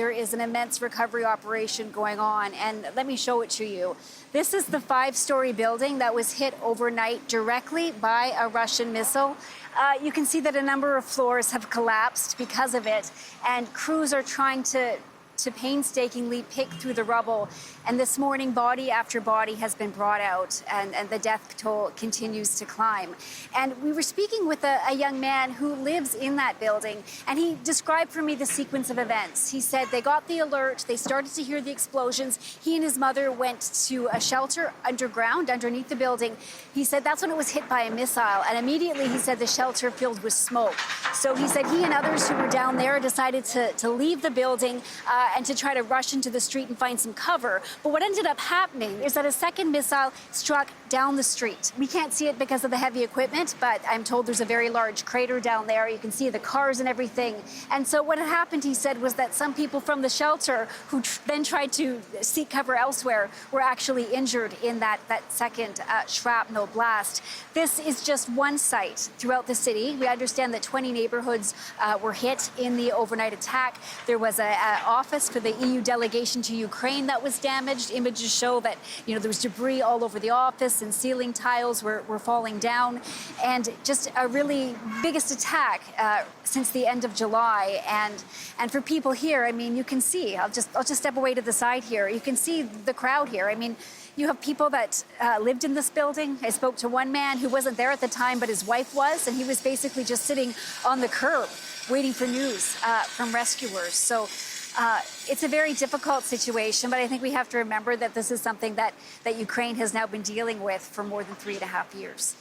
there is an immense recovery operation going on, and let me show it to you. This is the 5-story building that was hit overnight directly by a Russian missile. You can see that a number of floors have collapsed because of it, and crews are trying to painstakingly pick through the rubble. And this morning, body after body has been brought out, and the death toll continues to climb. And we were speaking with a young man who lives in that building, and he described for me the sequence of events. He said they got the alert, they started to hear the explosions. He and his mother went to a shelter underground, underneath the building. He said that's when it was hit by a missile, and immediately he said the shelter filled with smoke. So he said he and others who were down there decided to leave the building and to try to rush into the street and find some cover. But what ended up happening is that a second missile struck down the street. We can't see it because of the heavy equipment, but I'm told there's a very large crater down there. You can see the cars and everything. And so what had happened, he said, was that some people from the shelter who then tried to seek cover elsewhere were actually injured in that second shrapnel blast. This is just one site throughout the city. We understand that 20 neighborhoods were hit in the overnight attack. There was an office for the EU delegation to Ukraine that was damaged. Images show that, there was debris all over the office and ceiling tiles were falling down. And just a really biggest attack since the end of July. And for people here, you can see, I'll just step away to the side here. You can see the crowd here. You have people that lived in this building. I spoke to one man who wasn't there at the time, but his wife was, and he was basically just sitting on the curb waiting for news from rescuers. So it's a very difficult situation, but I think we have to remember that this is something that Ukraine has now been dealing with for more than 3.5 years.